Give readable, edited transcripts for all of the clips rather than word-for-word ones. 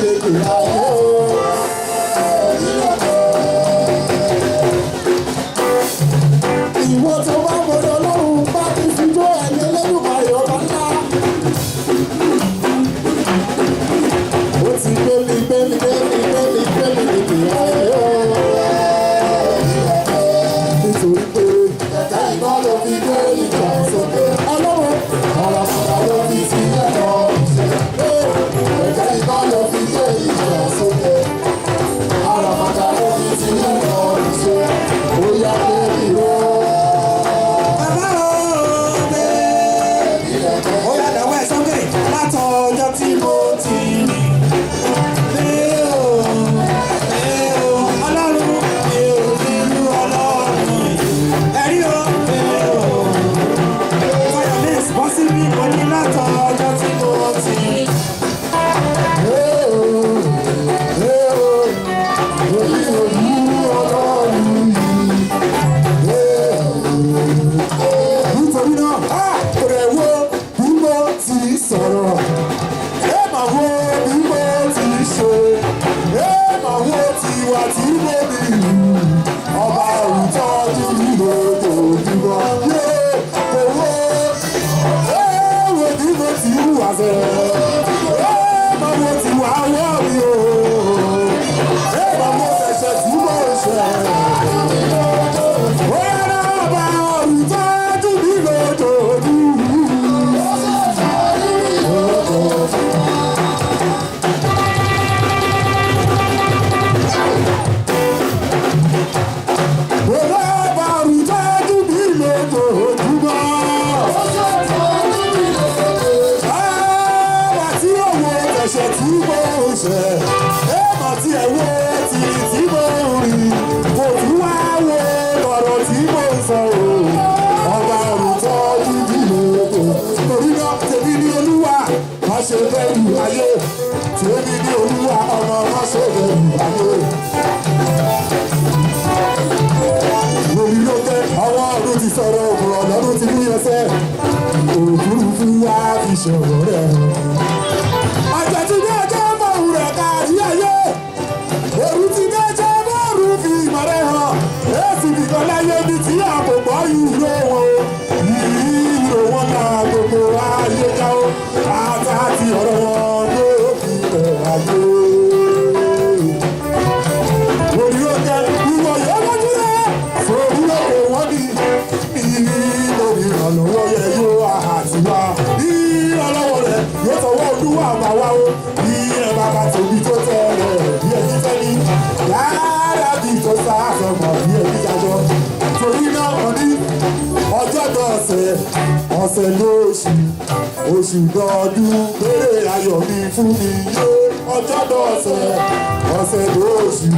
lékè ayé o. Ìwọ tó bá gbọdọ̀ lọ́rùn bá ti fi jó ẹ̀yẹ lẹ́dùnmáyé ọba ńlá. Ó ti gbé mi lékè ayé o. Nítorí pé kẹ̀kẹ́ iná ló fi gbé ìjà sókè. Ọlọ́run ọ̀rọ̀ fúnra ló fi sí ẹ̀rọ ìṣẹ̀lẹ̀. Kẹ̀kẹ́ iná ló fi gbé ìjà sókè. Ọ̀rọ̀ fúnra ló fi sí ẹ̀rọ ìṣẹ̀lẹ̀. Ó yá pé ìró. Bàbá òde. Ó yá dàwọ́ ẹ̀ sókè látọjọ́ tí mo ti rí. Ọ̀sẹ̀ lóṣù oṣù dọ́dún péré ayọ̀ mi fún mi yé ọjọ́ dọ̀sẹ̀ ọ̀sẹ̀ lóṣù.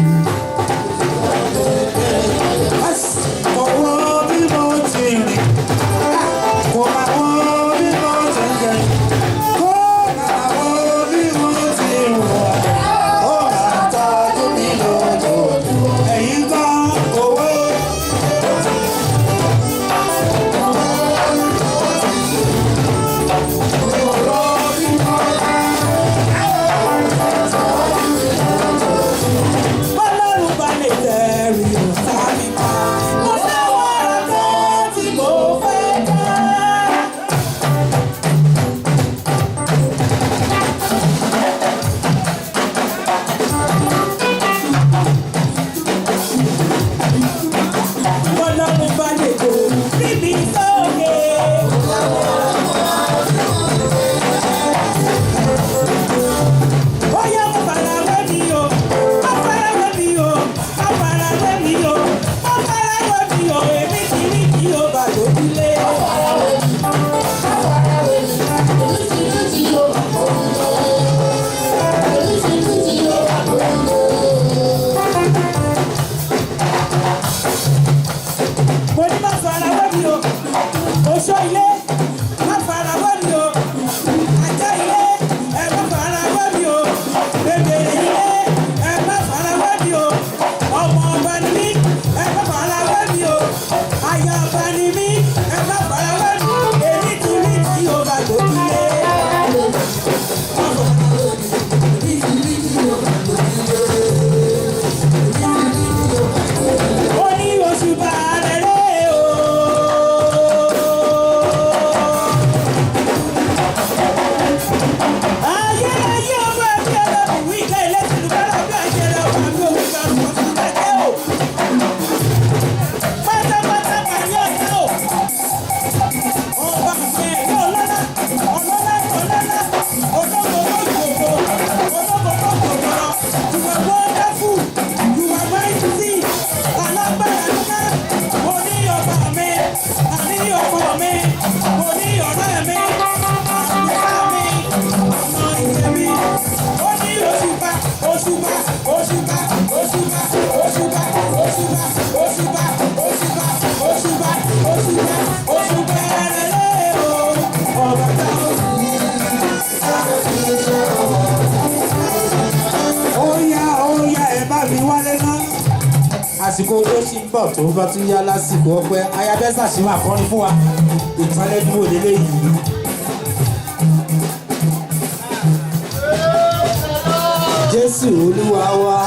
Ọwọ́ bí mo ti rìn, kò máa wọ́n bí mo ti rìn, kó máa wọ́n bí mo ti wọ̀, ó máa tọ́jú mi lójoojúmọ́. Ẹ̀yin gan owó. Ọlọ́run bá lè tẹ̀rí ọ̀tá mi pa. àsìkò tó ṣì ń bọ̀ tó bá tún yá lásìkò ọpẹ́ ayabẹ́sà ṣì máa kọrin fún wa ìtàlẹ́dúró lélẹ́yìí. Jésù Olúwa wa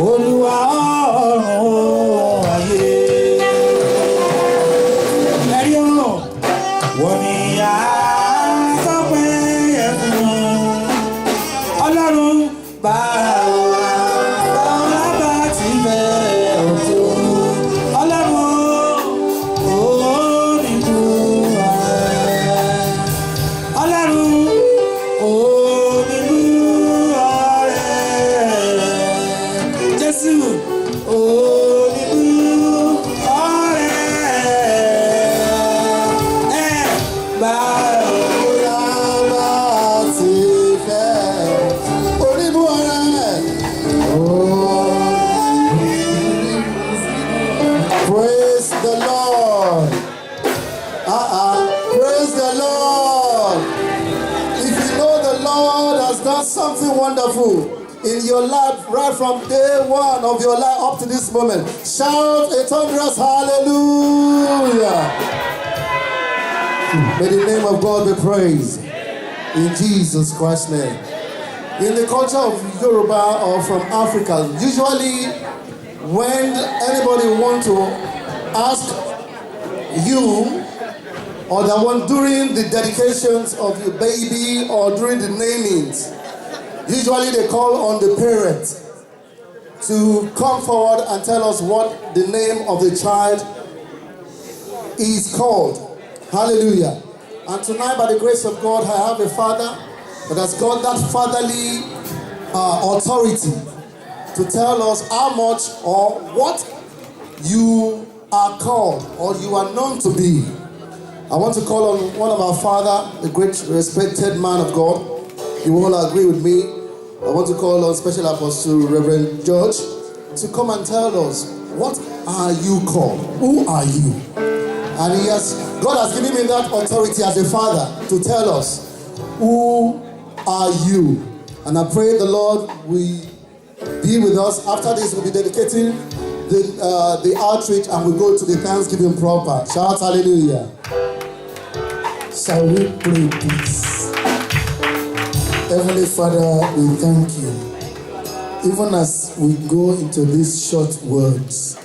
Olúwa ọ̀run ayé ẹ̀rí ọ̀run wọ́n ní yá sọ́pẹ́ ẹ̀fún Ọlọ́run bá wa bá ti bẹ̀ ọ̀tọ̀ Ọlọ́run onídùú Ọlọ́run something wonderful in your life right from day one of your life up to this moment. Shout a thunderous hallelujah. May the name of God be praised in Jesus Christ's name. In the culture of Yoruba or from Africa, usually when anybody wants to ask you or the one during the dedications of your baby or during the namings, usually they call on the parent to come forward and tell us what the name of the child is called. Hallelujah. And tonight, by the grace of God, I have a father that has got that fatherly authority to tell us how much or what you are called or you are known to be. I want to call on one of our father, the great respected man of God. You will all agree with me. I want to call on Special Apostle Reverend George to come and tell us, what are you called? Who are you? And God has given me that authority as a father to tell us, who are you? And I pray the Lord will be with us. After this, we'll be dedicating the outreach and we'll go to the Thanksgiving proper. Shout hallelujah. Shall we pray, please? Heavenly Father, we thank you. Even as we go into these short words,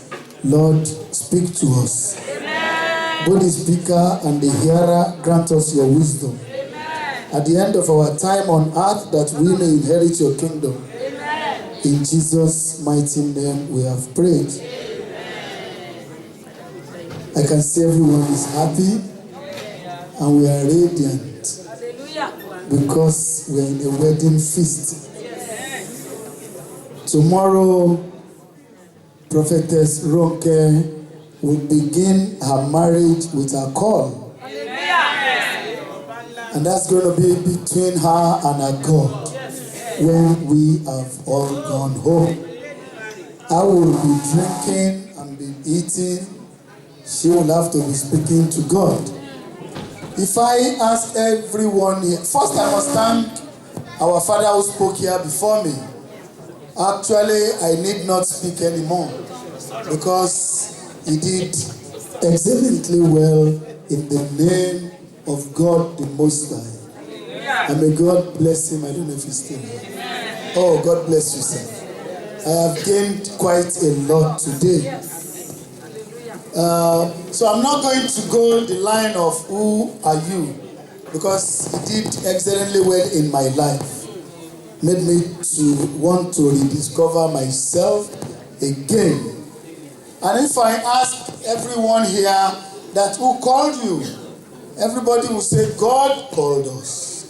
Lord, speak to us. Amen. Both the speaker and the hearer, grant us your wisdom. Amen. At the end of our time on earth, that we may inherit your kingdom. Amen. In Jesus' mighty name we have prayed. Amen. I can see everyone is happy and we are radiant. Because we are in a wedding feast. Yes. Tomorrow, Prophetess Ronke will begin her marriage with her call. Yes. And that's going to be between her and her God. Yes. When we have all gone home. I will be drinking and be eating. She will have to be speaking to God. If I ask everyone here, first I must thank our father who spoke here before me. Actually, I need not speak anymore because he did excellently well in the name of God the Most High. And may God bless him. I don't know if he's still here. Oh, God bless you, sir. I have gained quite a lot today. So I'm not going to go the line of who are you, because he did excellently well in my life. Made me to want to rediscover myself again. And if I ask everyone here that who called you, everybody will say, God called us.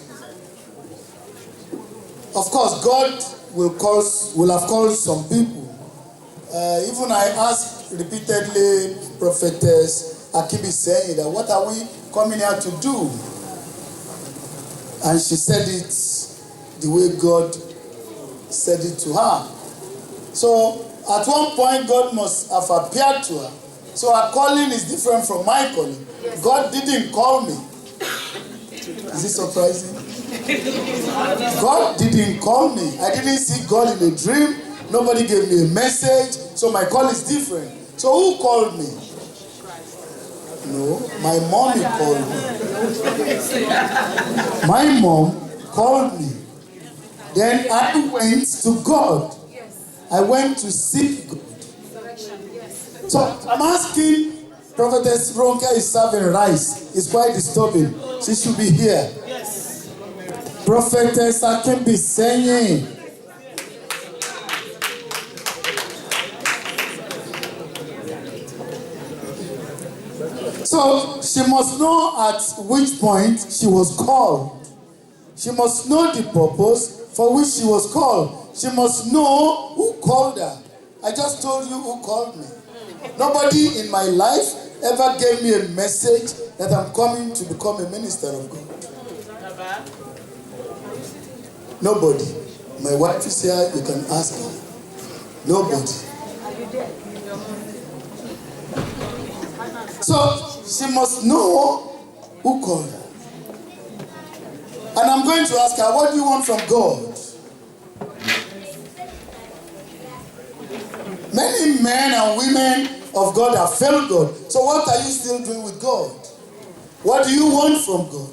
Of course, God will have called some people. Even I asked repeatedly Prophetess Akibi saying that, what are we coming here to do? And she said it the way God said it to her. So at one point God must have appeared to her. So her calling is different from my calling. Yes. God didn't call me. Is it surprising? God didn't call me. I didn't see God in a dream Nobody gave me a message, so my call is different. So who called me? No, my mommy called me. My mom called me. Then I went to God. I went to seek God. So I'm asking, Prophetess Ronke is serving rice. It's quite disturbing. She should be here. Prophetess Akimbi saying. So she must know at which point she was called. She must know the purpose for which she was called. She must know who called her. I just told you who called me. Nobody in my life ever gave me a message that I'm coming to become a minister of God. Nobody. My wife is here, you can ask her. Nobody. So she must know who called her. And I'm going to ask her, what do you want from God? Many men and women of God have failed God. So what are you still doing with God? What do you want from God?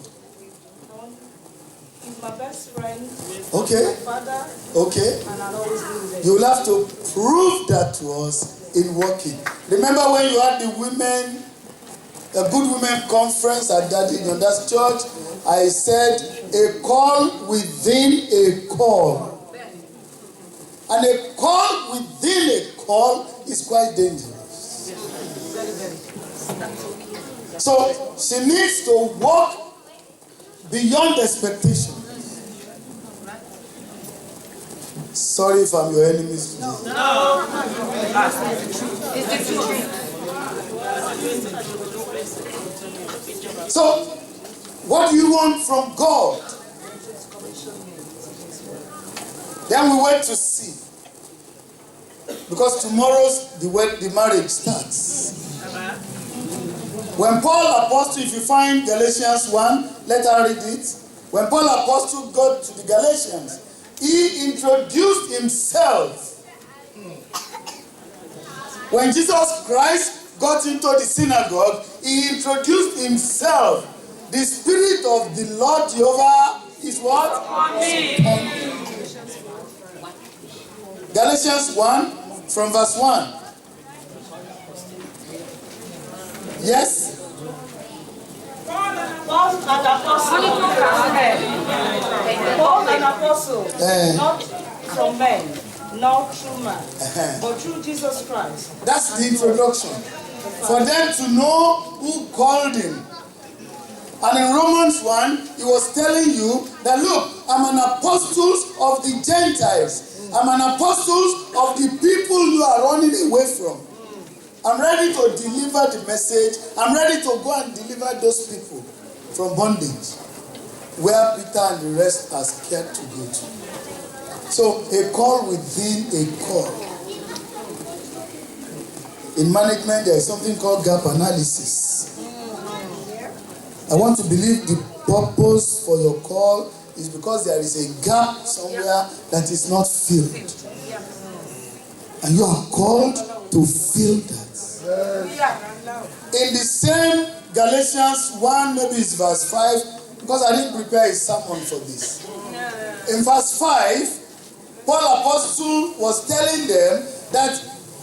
He's my best friend. Okay. My father. Okay. And I'll always be with him. You will have to prove that to us in working. Remember when you had a good women conference at Daddy Yonda's church? I said a call within a call. And a call within a call is quite dangerous. So she needs to walk beyond expectation. Sorry if I'm your enemy today. No. It's the truth. So, what do you want from God? Then we went to see. Because tomorrow's the marriage starts. When Paul Apostle, if you find Galatians 1, let her read it. When Paul Apostle got to the Galatians, he introduced himself. When Jesus Christ got into the synagogue, he introduced himself. The Spirit of the Lord Jehovah is what? On me. Galatians 1 from verse 1. Yes? Paul an apostle. Paul an apostle. Not from men, not through man, but through Jesus Christ. That's the introduction. For them to know who called him. And in Romans 1, he was telling you that, look, I'm an apostle of the Gentiles. I'm an apostle of the people you are running away from. I'm ready to deliver the message. I'm ready to go and deliver those people from bondage, where Peter and the rest are scared to go to. So, a call within a call. In management, there is something called gap analysis. I want to believe the purpose for your call is because there is a gap somewhere that is not filled. And you are called to fill that. In the same Galatians 1, maybe it's verse 5, because I didn't prepare a sermon for this. In verse 5, Paul Apostle was telling them that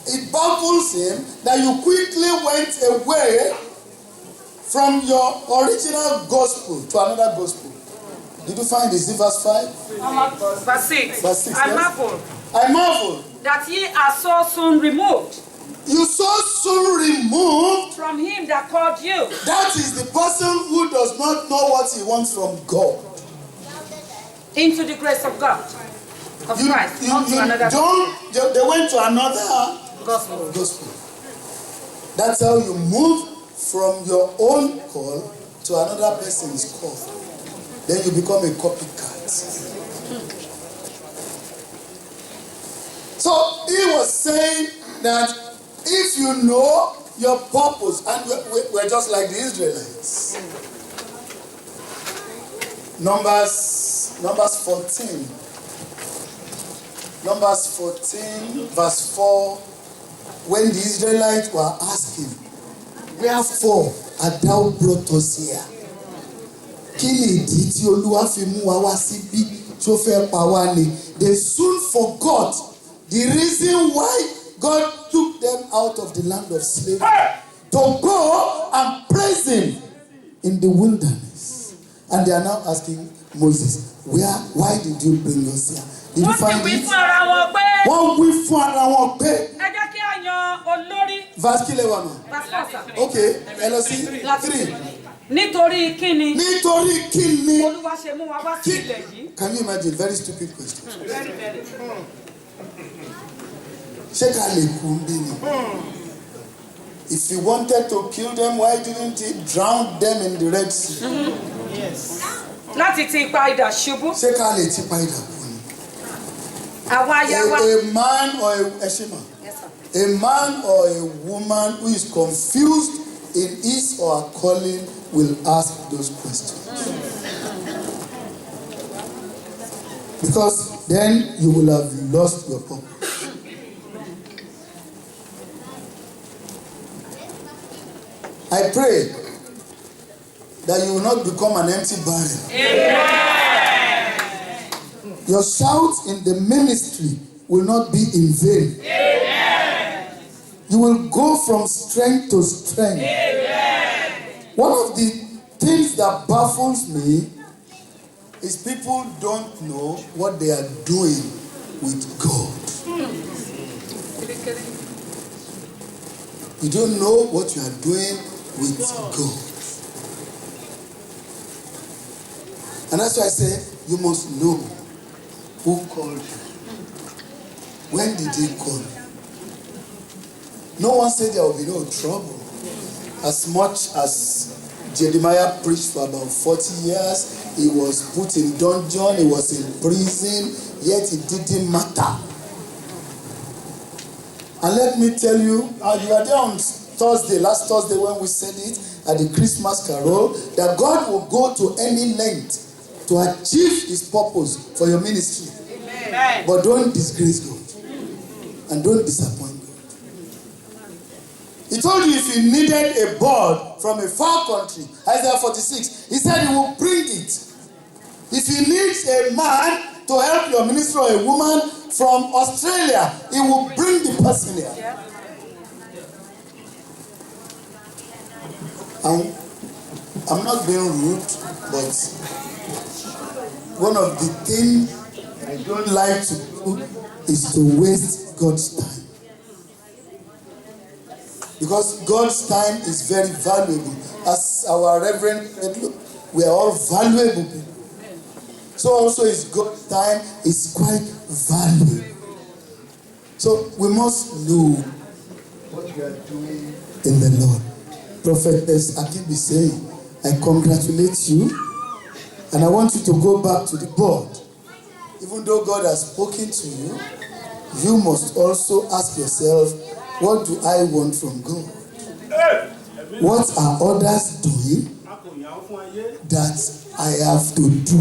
it baffles him that you quickly went away from your original gospel to another gospel. Did you find this in verse 5? Verse 6. Verse 6, I yes? marvel I marvel that ye are so soon removed you so soon removed. from him that called you. That is the person who does not know what he wants from God. Into the grace of God. Of Christ. Not to another They went to another gospel. That's how you move from your own call to another person's call. Then you become a copycat. So he was saying that if you know your purpose, and we're just like the Israelites. Numbers 14. Numbers 14, verse 4, when the Israelites were asking, wherefore art thou brought us here? Kí ni ìdí tí Olúwa fi mú wa wá síbí tí ó fẹ́ pa wá ni? They soon forgot the reason why God took them out of the land of slavery to go and praise Him in the wilderness. And they are now asking Moses, why did you bring us here? Did you find it? Wọ́n wí fún ara wọn pé. Ẹ jẹ́ kí a yan olórí. Verse kí lẹ wà mọ́? Verse 4, sir. Okay, ẹ lọ sí 3. Nítorí kíni. Nítorí kíni. Olúwa ṣe mú wa wá sí ilẹ̀ yìí. Can you imagine? Very stupid question. Very, very. Ṣé ká lè kú bí ni? If he wanted to kill them, why didn't he drown them in the Red Sea? Yes. Láti ti ipa idà ṣubú. Ṣé ká lè ti pa idà kú ni? Àwọn aya wa. A man or a man or a woman who is confused in his or her calling will ask those questions. Because then you will have lost your purpose. I pray that you will not become an empty barrel. Amen. Your shout in the ministry will not be in vain. Amen. You will go from strength to strength. Amen. One of the things that baffles me is people don't know what they are doing with God. You don't know what you are doing with God. And that's why I say you must know who called you. When did he call you? No one said there will be no trouble. As much as Jeremiah preached for about 40 years, he was put in dungeon, he was in prison, yet it didn't matter. And let me tell you, you were there on last Thursday when we said it at the Christmas carol, that God will go to any length to achieve his purpose for your ministry. Amen. But don't disgrace God. And don't disappoint God. He told you if you needed a bird from a far country, Isaiah 46, he said he will bring it. If you need a man to help your ministry or a woman from Australia, he will bring the person here. Yeah. I'm not being rude, but one of the things I don't like to do is to waste God's time. Because God's time is very valuable. As our Reverend said, look, we are all valuable people. So also is God's time is quite valuable. So we must know what we are doing in the Lord. Prophetess Akibi saying, I congratulate you, and I want you to go back to the board. Even though God has spoken to you, you must also ask yourself, what do I want from God? What are others doing that I have to do?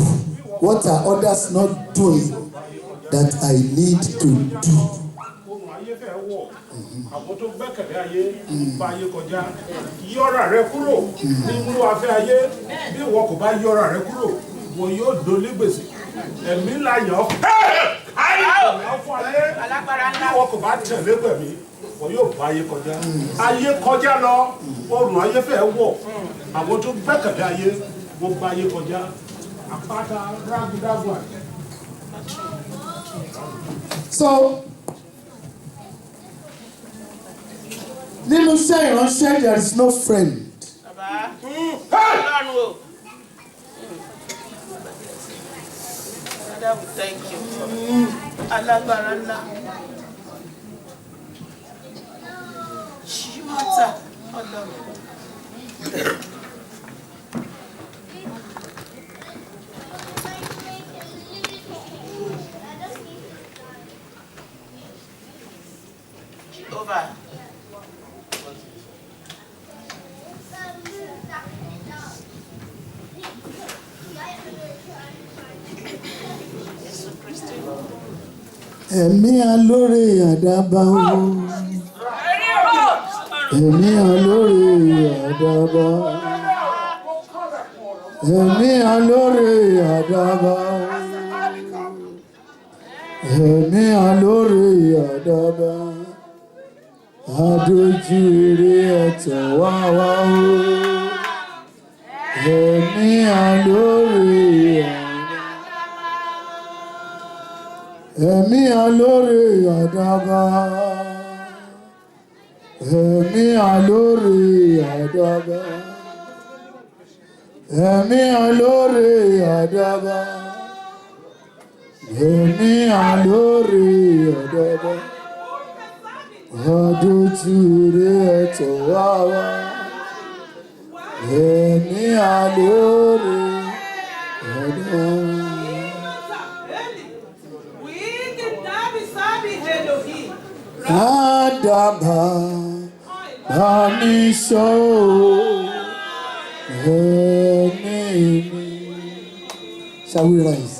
What are others not doing that I need to do? Àwọn tó gbẹ́kẹ̀lé ayé bá ayé kọjá yọra rẹ kúrò nínú afẹ́ ayé bí ìwọ kò bá yọra rẹ kúrò wọn yóò dolé gbèsè ẹ̀mí ńlá yàn fún ayé bí ìwọ kò bá tẹ̀lé pẹ̀mí wọn yóò bá ayé kọjá lọ ọrùn ayé fẹ́ wọ̀ àwọn tó gbẹ́kẹ̀lé ayé wọn bá ayé kọjá àpáta rágúdágún àti. So nínú iṣẹ́ ìránṣẹ́ there is no friend. Thank you. Alágbára ńlá. Ṣímọ́tà Ọlọ́run. Over. Ẹ̀mí alóore àdàbà o. Ẹ̀mí alóore àdàbà. Ẹ̀mí alóore àdàbà. Ẹ̀mí alóore àdàbà. Adójú ire ẹ̀tọ́ wá wá o. Ẹ̀mí alóore àdàbà. Ẹ̀mí alóore àdàbà. Ẹ̀mí alóore àdàbà. Ẹ̀mí alóore àdàbà. Ẹ̀mí alóore àdàbà. Adójú ire ẹ̀tọ́ wá wá. Ẹ̀mí alóore àdàbà. Àdàbà bá mi ṣọ́ ẹ̀mí mi. Shall we rise?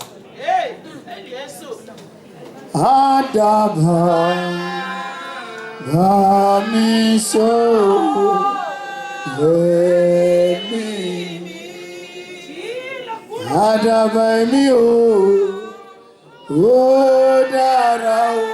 Àdàbà bá mi ṣọ́ ẹ̀mí mi. Àdàbà mi ó dára o.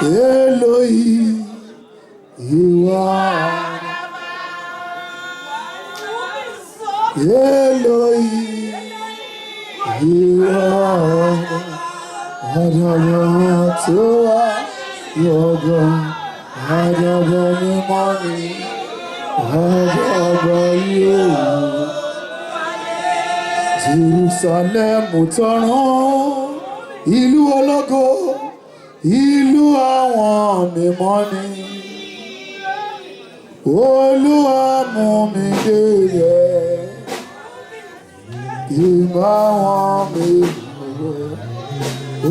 Elohim, you are. Elohim, you are. Adaba Toa, Yoga, Adaba Nimani, Adaba you. Jerusalem Mutaron, ìlú ológo. Ìlú àwọn mímọ́ ni, Olúwa mú mi débẹ̀, ìmọ̀ àwọn mímọ́.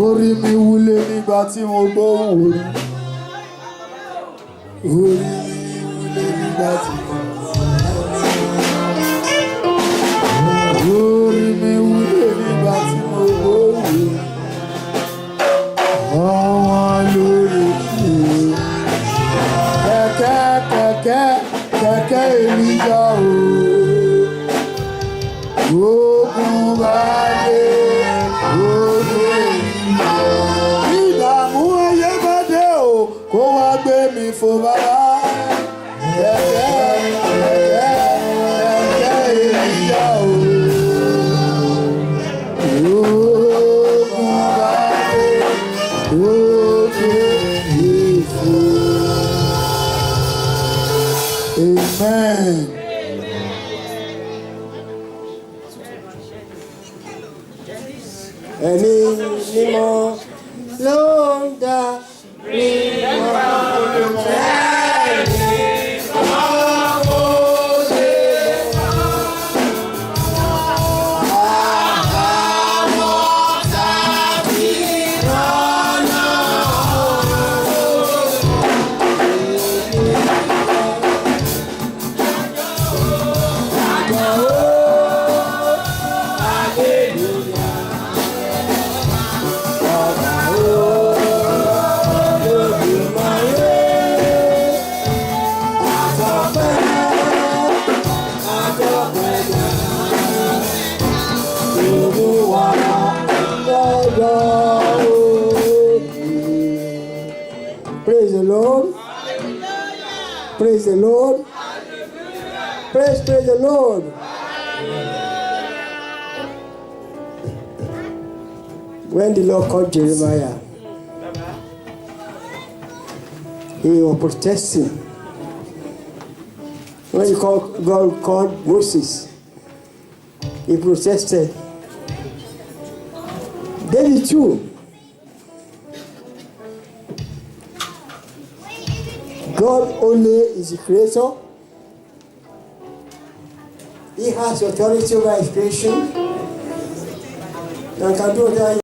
Orí mi wúlé nígbà tí mo gbóhùn orí. Orí mi wúlé nígbà tí mo gbóhùn orí. Orí mi wúlé nígbà tí mo gbóhùn orí. Àwọn lórí kẹ̀kẹ́ Èlíjà o. Ogun balẹ̀ ogun Èlíjà. Ìdààmú ayé bá dé o, kó wá gbé mi fò bàbá. Kẹ̀kẹ́ Èlíjà o. Amen. Ẹ̀mí mímọ́ ló ń darí wa. Praise the Lord. Praise the Lord. Praise the Lord. When the Lord called Jeremiah, he was protesting. When God called Moses, he protested. David too. God only is the creator. He has authority over his creation and can do whatever he